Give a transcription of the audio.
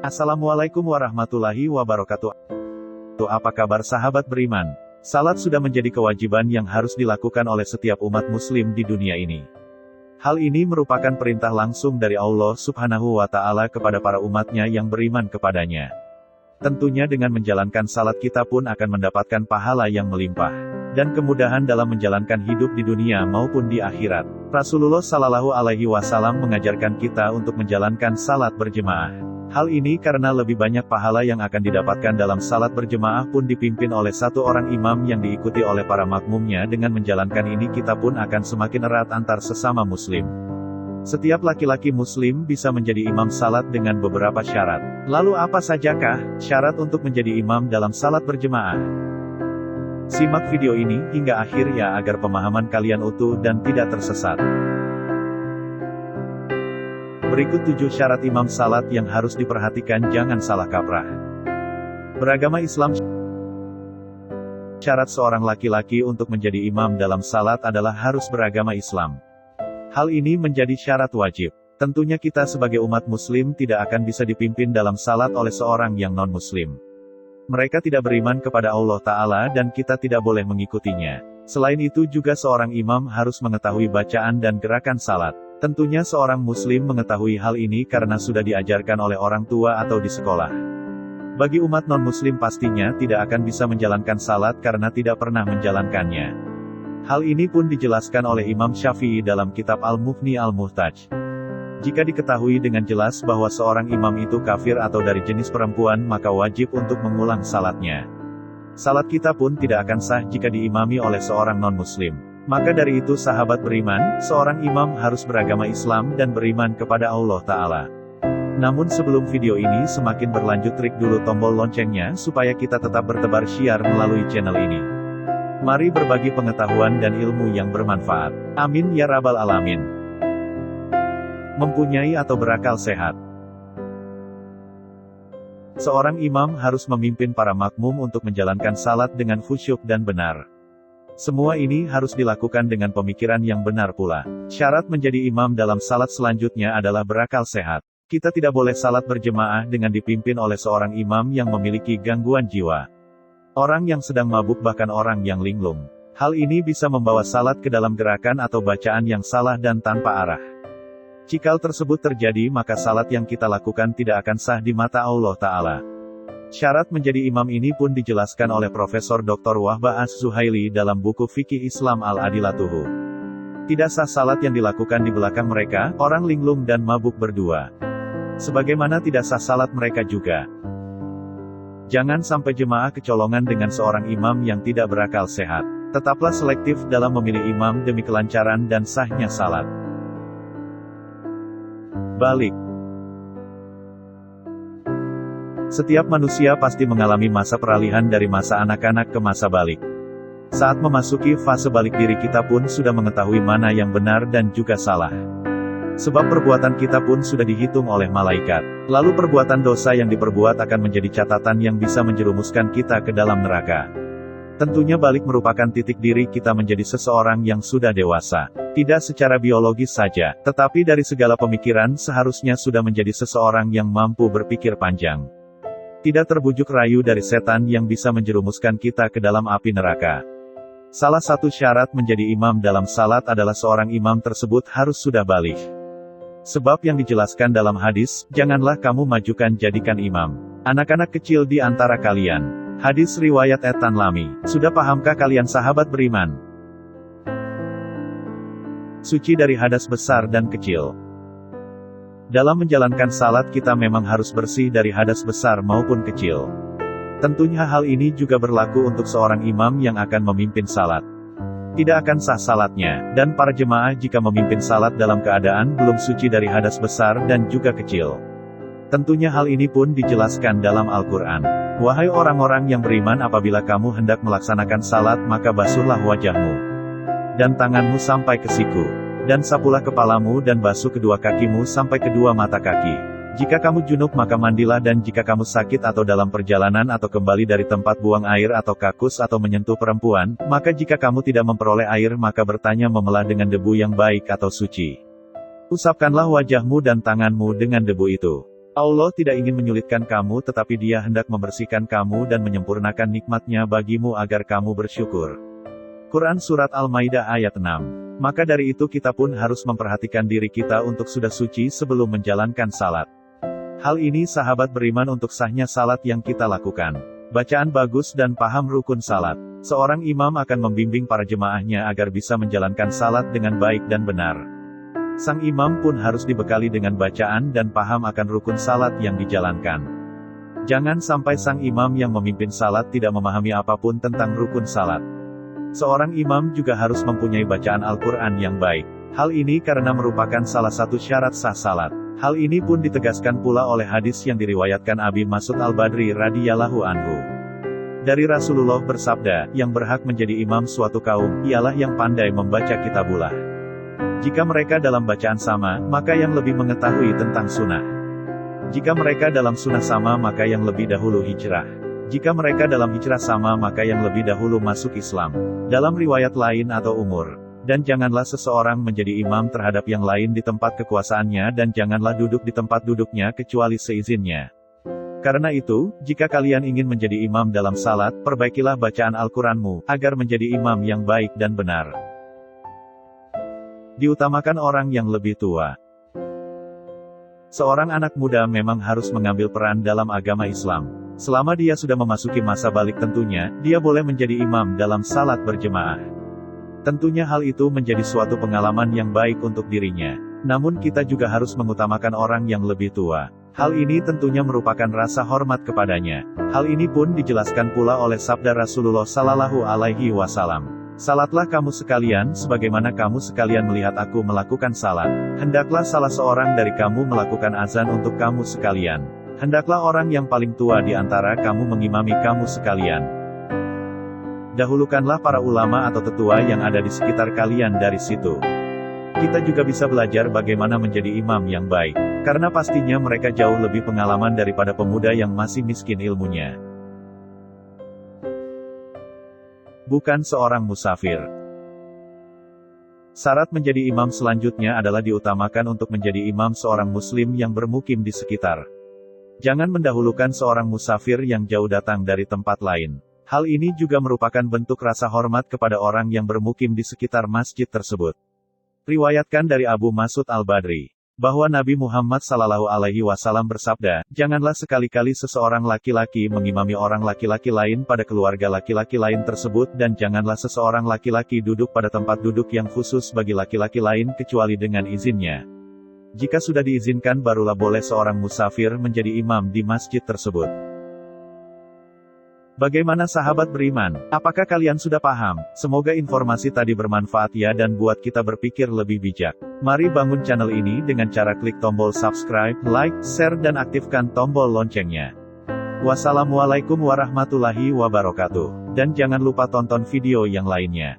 Assalamualaikum warahmatullahi wabarakatuh. Apa kabar sahabat beriman? Salat sudah menjadi kewajiban yang harus dilakukan oleh setiap umat muslim di dunia ini. Hal ini merupakan perintah langsung dari Allah Subhanahu wa Ta'ala kepada para umatnya yang beriman kepadanya. Tentunya dengan menjalankan salat kita pun akan mendapatkan pahala yang melimpah dan kemudahan dalam menjalankan hidup di dunia maupun di akhirat. Rasulullah Shallallahu Alaihi Wasallam mengajarkan kita untuk menjalankan salat berjemaah. Hal ini karena lebih banyak pahala yang akan didapatkan dalam salat berjemaah pun dipimpin oleh satu orang imam yang diikuti oleh para makmumnya. Dengan menjalankan ini kita pun akan semakin erat antar sesama muslim. Setiap laki-laki muslim bisa menjadi imam salat dengan beberapa syarat. Lalu apa sajakah syarat untuk menjadi imam dalam salat berjemaah? Simak video ini hingga akhir ya agar pemahaman kalian utuh dan tidak tersesat. Berikut 7 syarat imam salat yang harus diperhatikan, jangan salah kaprah. Beragama Islam. Syarat seorang laki-laki untuk menjadi imam dalam salat adalah harus beragama Islam. Hal ini menjadi syarat wajib. Tentunya kita sebagai umat muslim tidak akan bisa dipimpin dalam salat oleh seorang yang non-muslim. Mereka tidak beriman kepada Allah Ta'ala dan kita tidak boleh mengikutinya. Selain itu juga seorang imam harus mengetahui bacaan dan gerakan salat. Tentunya seorang muslim mengetahui hal ini karena sudah diajarkan oleh orang tua atau di sekolah. Bagi umat non-muslim pastinya tidak akan bisa menjalankan salat karena tidak pernah menjalankannya. Hal ini pun dijelaskan oleh Imam Syafi'i dalam kitab Al-Mughni Al-Muhtaj. Jika diketahui dengan jelas bahwa seorang imam itu kafir atau dari jenis perempuan, maka wajib untuk mengulang salatnya. Salat kita pun tidak akan sah jika diimami oleh seorang non-muslim. Maka dari itu sahabat beriman, seorang imam harus beragama Islam dan beriman kepada Allah Ta'ala. Namun sebelum video ini semakin berlanjut, klik dulu tombol loncengnya supaya kita tetap bertebar syiar melalui channel ini. Mari berbagi pengetahuan dan ilmu yang bermanfaat. Amin ya rabbal alamin. Mempunyai atau berakal sehat. Seorang imam harus memimpin para makmum untuk menjalankan salat dengan khusyuk dan benar. Semua ini harus dilakukan dengan pemikiran yang benar pula. Syarat menjadi imam dalam salat selanjutnya adalah berakal sehat. Kita tidak boleh salat berjemaah dengan dipimpin oleh seorang imam yang memiliki gangguan jiwa. Orang yang sedang mabuk bahkan orang yang linglung. Hal ini bisa membawa salat ke dalam gerakan atau bacaan yang salah dan tanpa arah. Jika hal tersebut terjadi maka salat yang kita lakukan tidak akan sah di mata Allah Ta'ala. Syarat menjadi imam ini pun dijelaskan oleh Profesor Dr. Wahbah Az-Zuhaili dalam buku Fikih Islam Al-Adilatuhu. Tidak sah salat yang dilakukan di belakang mereka, orang linglung dan mabuk berdua. Sebagaimana tidak sah salat mereka juga. Jangan sampai jemaah kecolongan dengan seorang imam yang tidak berakal sehat. Tetaplah selektif dalam memilih imam demi kelancaran dan sahnya salat. Balik. Setiap manusia pasti mengalami masa peralihan dari masa anak-anak ke masa balik. Saat memasuki fase balik diri kita pun sudah mengetahui mana yang benar dan juga salah. Sebab perbuatan kita pun sudah dihitung oleh malaikat. Lalu perbuatan dosa yang diperbuat akan menjadi catatan yang bisa menjerumuskan kita ke dalam neraka. Tentunya balik merupakan titik diri kita menjadi seseorang yang sudah dewasa. Tidak secara biologis saja, tetapi dari segala pemikiran seharusnya sudah menjadi seseorang yang mampu berpikir panjang. Tidak terbujuk rayu dari setan yang bisa menjerumuskan kita ke dalam api neraka. Salah satu syarat menjadi imam dalam salat adalah seorang imam tersebut harus sudah baligh. Sebab yang dijelaskan dalam hadis, janganlah kamu majukan jadikan imam anak-anak kecil di antara kalian. Hadis riwayat At-Tanlami. Sudah pahamkah kalian sahabat beriman? Suci dari hadas besar dan kecil. Dalam menjalankan salat kita memang harus bersih dari hadas besar maupun kecil. Tentunya hal ini juga berlaku untuk seorang imam yang akan memimpin salat. Tidak akan sah salatnya, dan para jemaah jika memimpin salat dalam keadaan belum suci dari hadas besar dan juga kecil. Tentunya hal ini pun dijelaskan dalam Al-Quran. Wahai orang-orang yang beriman, apabila kamu hendak melaksanakan salat maka basuhlah wajahmu dan tanganmu sampai ke siku, dan sapulah kepalamu dan basuh kedua kakimu sampai kedua mata kaki. Jika kamu junub maka mandilah, dan jika kamu sakit atau dalam perjalanan atau kembali dari tempat buang air atau kakus atau menyentuh perempuan, maka jika kamu tidak memperoleh air maka bertanya memelah dengan debu yang baik atau suci. Usapkanlah wajahmu dan tanganmu dengan debu itu. Allah tidak ingin menyulitkan kamu tetapi Dia hendak membersihkan kamu dan menyempurnakan nikmat-Nya bagimu agar kamu bersyukur. Quran Surat Al-Maidah ayat 6. Maka dari itu kita pun harus memperhatikan diri kita untuk sudah suci sebelum menjalankan salat. Hal ini sahabat beriman untuk sahnya salat yang kita lakukan. Bacaan bagus dan paham rukun salat. Seorang imam akan membimbing para jemaahnya agar bisa menjalankan salat dengan baik dan benar. Sang imam pun harus dibekali dengan bacaan dan paham akan rukun salat yang dijalankan. Jangan sampai sang imam yang memimpin salat tidak memahami apapun tentang rukun salat. Seorang imam juga harus mempunyai bacaan Al-Quran yang baik. Hal ini karena merupakan salah satu syarat sah salat. Hal ini pun ditegaskan pula oleh hadis yang diriwayatkan Abi Mas'ud Al-Badri radhiyallahu anhu. Dari Rasulullah bersabda, yang berhak menjadi imam suatu kaum, ialah yang pandai membaca kitabullah. Jika mereka dalam bacaan sama, maka yang lebih mengetahui tentang sunnah. Jika mereka dalam sunnah sama, maka yang lebih dahulu hijrah. Jika mereka dalam hijrah sama, maka yang lebih dahulu masuk Islam. Dalam riwayat lain atau umur. Dan janganlah seseorang menjadi imam terhadap yang lain di tempat kekuasaannya dan janganlah duduk di tempat duduknya kecuali seizinnya. Karena itu, jika kalian ingin menjadi imam dalam salat, perbaikilah bacaan Al-Quranmu, agar menjadi imam yang baik dan benar. Diutamakan orang yang lebih tua. Seorang anak muda memang harus mengambil peran dalam agama Islam. Selama dia sudah memasuki masa balik tentunya, dia boleh menjadi imam dalam salat berjemaah. Tentunya hal itu menjadi suatu pengalaman yang baik untuk dirinya. Namun kita juga harus mengutamakan orang yang lebih tua. Hal ini tentunya merupakan rasa hormat kepadanya. Hal ini pun dijelaskan pula oleh sabda Rasulullah Sallallahu Alaihi Wasallam. Salatlah kamu sekalian, sebagaimana kamu sekalian melihat aku melakukan salat. Hendaklah salah seorang dari kamu melakukan azan untuk kamu sekalian. Hendaklah orang yang paling tua di antara kamu mengimami kamu sekalian. Dahulukanlah para ulama atau tetua yang ada di sekitar kalian dari situ. Kita juga bisa belajar bagaimana menjadi imam yang baik. Karena pastinya mereka jauh lebih pengalaman daripada pemuda yang masih miskin ilmunya. Bukan seorang musafir. Syarat menjadi imam selanjutnya adalah diutamakan untuk menjadi imam seorang muslim yang bermukim di sekitar. Jangan mendahulukan seorang musafir yang jauh datang dari tempat lain. Hal ini juga merupakan bentuk rasa hormat kepada orang yang bermukim di sekitar masjid tersebut. Riwayatkan dari Abu Mas'ud Al-Badri, bahwa Nabi Muhammad SAW bersabda, janganlah sekali-kali seseorang laki-laki mengimami orang laki-laki lain pada keluarga laki-laki lain tersebut dan janganlah seseorang laki-laki duduk pada tempat duduk yang khusus bagi laki-laki lain kecuali dengan izinnya. Jika sudah diizinkan barulah boleh seorang musafir menjadi imam di masjid tersebut. Bagaimana sahabat beriman? Apakah kalian sudah paham? Semoga informasi tadi bermanfaat ya dan buat kita berpikir lebih bijak. Mari bangun channel ini dengan cara klik tombol subscribe, like, share dan aktifkan tombol loncengnya. Wassalamualaikum warahmatullahi wabarakatuh. Dan jangan lupa tonton video yang lainnya.